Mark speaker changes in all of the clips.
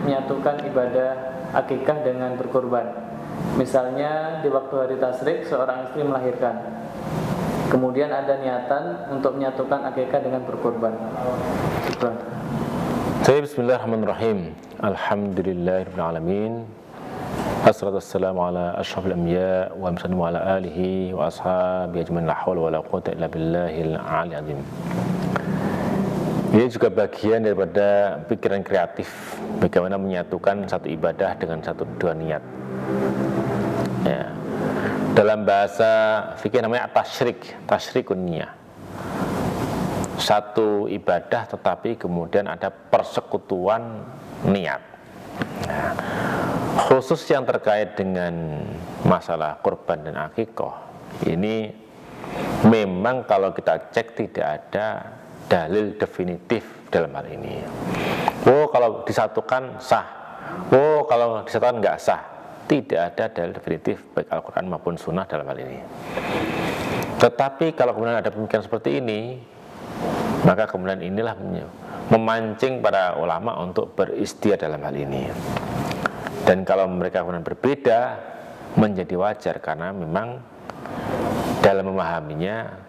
Speaker 1: menyatukan ibadah akikah dengan berkorban. Misalnya di waktu hari tasyrik seorang istri melahirkan, kemudian ada niatan untuk menyatukan akikah dengan berkorban.
Speaker 2: Bismillahirrahmanirrahim. Alhamdulillahirabbil alamin. Wassalatu wassalamu ala asyrafil anbiya wa mursalin wa ala alihi wa ashabihi ajmain. La haula wala quwwata illa billahil aliyyil azim. Ini juga bagian daripada pikiran kreatif, bagaimana menyatukan satu ibadah dengan dua niat. Ya. Dalam bahasa fikih namanya tasyrikun niyah. Satu ibadah tetapi kemudian ada persekutuan niat. Nah, khusus yang terkait dengan masalah kurban dan akikah, ini memang kalau kita cek tidak ada dalil definitif dalam hal ini. Oh, kalau disatukan sah. Oh, kalau disatukan nggak sah. Tidak ada dalil definitif baik Al-Quran maupun Sunnah dalam hal ini. Tetapi kalau kemudian ada pemikiran seperti ini, maka kemudian inilah memancing para ulama untuk beristihad dalam hal ini. Dan kalau mereka kemudian berbeda, menjadi wajar karena memang dalam memahaminya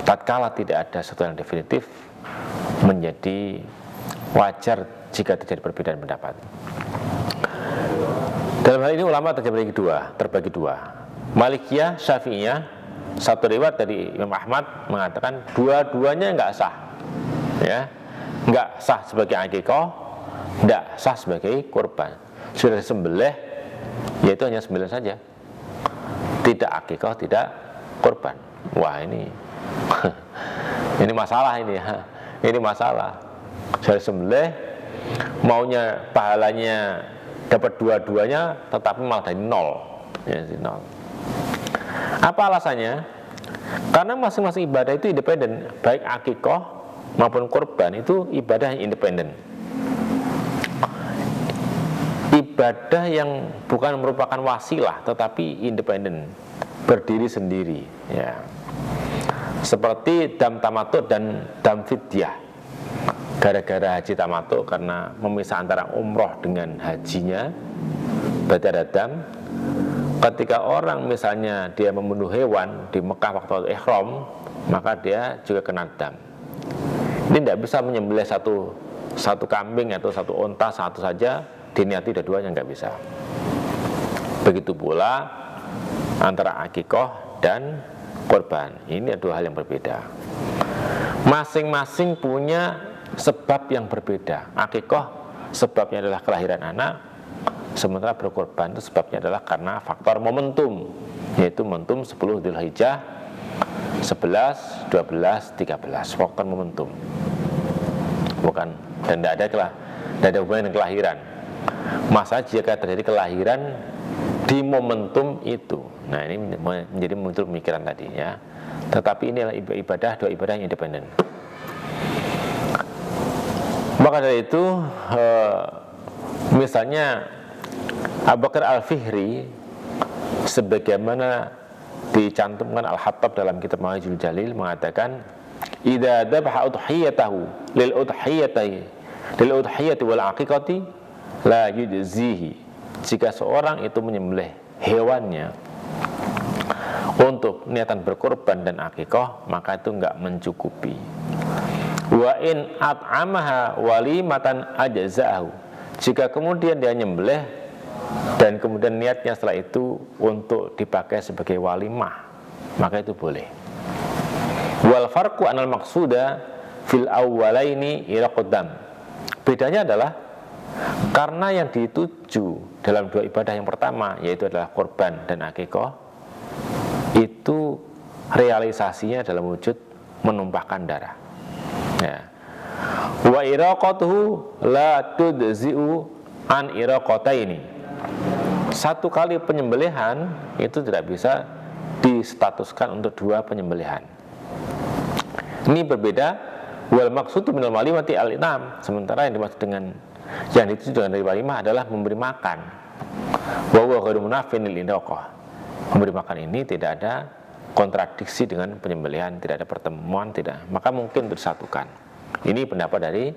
Speaker 2: tatkala tidak ada sesuatu yang definitif, menjadi wajar jika terjadi perbedaan pendapat. Dalam hal ini ulama terbagi dua. Malikiyah, Syafi'iyah, satu riwayat dari Imam Ahmad mengatakan dua-duanya nggak sah, ya, nggak sah sebagai akikah, nggak sah sebagai kurban. Sudah disembelih, yaitu hanya sembelih saja, tidak akikah, tidak kurban. Wah, ini masalah ini ya. Ini masalah. Sudah disembelih, maunya pahalanya dapat dua-duanya, tetapi malah dari nol. Ya, nol. Apa alasannya? Karena masing-masing ibadah itu independen, baik akikah maupun kurban itu ibadah yang independen. Ibadah yang bukan merupakan wasilah, tetapi independen, berdiri sendiri. Ya. Seperti dam tamattu dan dam fidyah. Gara-gara haji tamattu karena memisah antara umroh dengan hajinya, berarti ada dam. Ketika orang misalnya dia membunuh hewan di Mekah waktu ihram, maka dia juga kena dam. Ini tidak bisa menyembelih satu kambing atau satu unta satu saja diniati dua-duanya, nggak bisa. Begitu pula antara akikah dan kurban, ini dua hal yang berbeda. Masing-masing punya sebab yang berbeda. Akikah sebabnya adalah kelahiran anak, sementara berkorban itu sebabnya adalah karena faktor momentum, yaitu momentum 10 Dzulhijjah, 11, 12, 13, faktor momentum. Bukan, dan tidak ada hubungan dengan kelahiran. Masa jika terjadi kelahiran di momentum itu. Nah, ini menjadi muncul pemikiran tadi ya. Tetapi ini adalah dua ibadah yang independen. Maka dari itu misalnya Abu Bakar Al-Fihri, sebagaimana dicantumkan Al-Hattab dalam kitab Ma'ajul Jalil, mengatakan idza dhabaha udhiyatahu lil udhiyati wal aqiqati la yujzihi. Jika seorang itu menyembelih hewannya untuk niatan berkorban dan akikah, maka itu enggak mencukupi. Wa in at'amaha walimatan ajza'ahu. Jika kemudian dia nyembelih dan kemudian niatnya setelah itu untuk dipakai sebagai walimah, maka itu boleh. Wal farqu anal maqsuda fil awwalaini iraqudam. Bedanya adalah karena yang dituju dalam dua ibadah yang pertama, yaitu adalah kurban dan akikah, itu realisasinya dalam wujud menumpahkan darah. Ya. Wa iraqatuhu la tudzi'u an iraqataini. Satu kali penyembelihan itu tidak bisa distatuskan untuk dua penyembelihan. Ini berbeda. Wal maqsudu minal walimati al-inam. Sementara yang dimaksud dengan yang ditujukan dari walimah adalah memberi makan. Wa huwa ghairu munafin lil idaqah. Memberi makan ini tidak ada kontradiksi dengan penyembelihan, tidak ada pertemuan, tidak. Maka mungkin bersatukan. Ini pendapat dari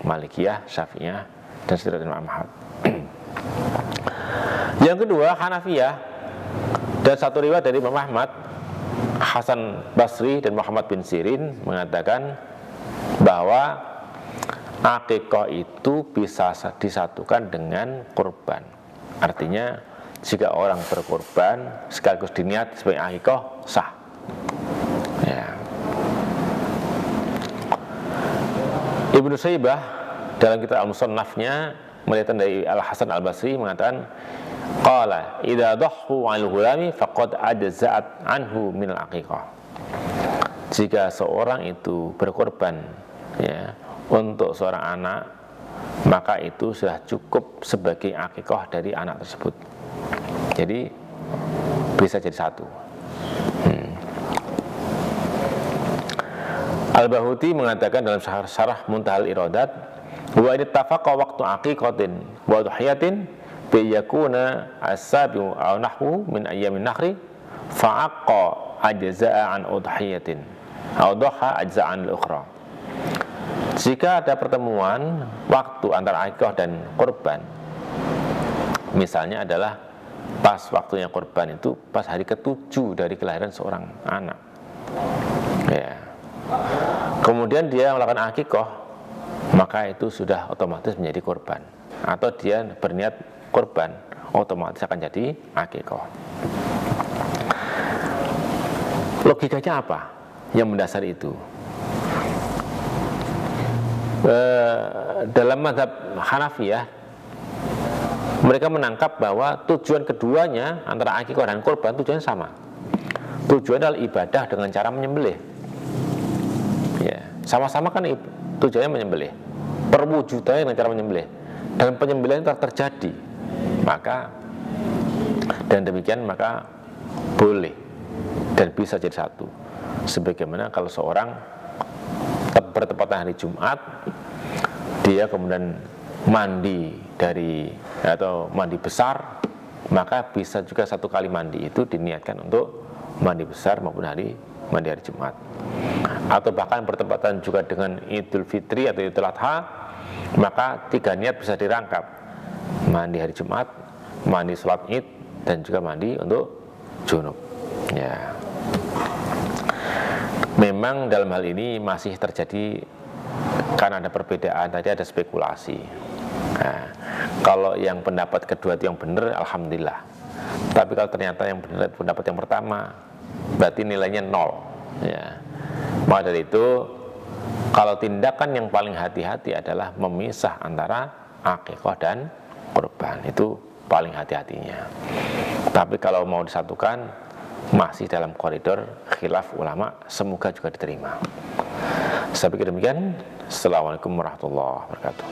Speaker 2: Malikiyah, Syafi'iyah, dan seterusnya Imam Ahmad. Yang kedua Hanafiyah, dan satu riwayat dari Imam Ahmad, Hasan Basri dan Muhammad bin Sirin mengatakan bahwa akikah itu bisa disatukan dengan kurban. Artinya jika orang berkurban sekaligus diniat sebagai akikah, sah. Ya. Ibnu Saibah dalam kitab Al-Musannafnya melihat dari Al-Hasan Al-Basri mengatakan, qala idza dhahhu 'al ghulami faqad ajza'at anhu min al-aqiqah. Jika seorang itu berkorban ya untuk seorang anak, maka itu sudah cukup sebagai akikah dari anak tersebut. Jadi bisa jadi satu. Al-Bahuti mengatakan dalam syarah Muntahal Iradat, wa in tafaqa waqtu aqiqatin wa udhiyatin bi yakuna as-sabiu aw nahwu min ayyamin nakhri fa'aqqa ajza'a an udhiyatin aw dhaha ajza'an al-ukhra. Jika ada pertemuan waktu antara akikah dan kurban, misalnya adalah pas waktunya kurban itu pas hari ke-7 dari kelahiran seorang anak, ya. Kemudian dia melakukan akikah, maka itu sudah otomatis menjadi kurban. Atau dia berniat kurban, otomatis akan jadi akikah. Logikanya apa yang mendasari itu? Dalam mazhab Hanafiyah, mereka menangkap bahwa tujuan keduanya antara akikah dan kurban tujuannya sama. Tujuan adalah ibadah dengan cara menyembelih. Ya, sama-sama kan tujuannya menyembelih. Perwujudannya dengan cara menyembelih. Dan penyembelihan itu terjadi, maka dan demikian maka boleh dan bisa jadi satu. Sebagaimana kalau seorang bertepatan hari Jumat, dia kemudian mandi atau mandi besar, maka bisa juga satu kali mandi itu diniatkan untuk mandi besar maupun mandi hari Jumat. Atau bahkan bertepatan juga dengan Idul Fitri atau Idul Adha, maka 3 niat bisa dirangkap: mandi hari Jumat, mandi sholat Id, dan juga mandi untuk junub. Ya. Memang dalam hal ini masih terjadi, karena ada perbedaan tadi, ada spekulasi. Nah, kalau yang pendapat kedua itu yang benar, alhamdulillah. Tapi kalau ternyata yang benar pendapat yang pertama, berarti nilainya 0. Ya. Maka dari itu, kalau tindakan yang paling hati-hati adalah memisah antara akikah dan kurban. Itu paling hati-hatinya. Tapi kalau mau disatukan, masih dalam koridor khilaf ulama, semoga juga diterima. Saya pikir demikian. Assalamualaikum warahmatullahi wabarakatuh.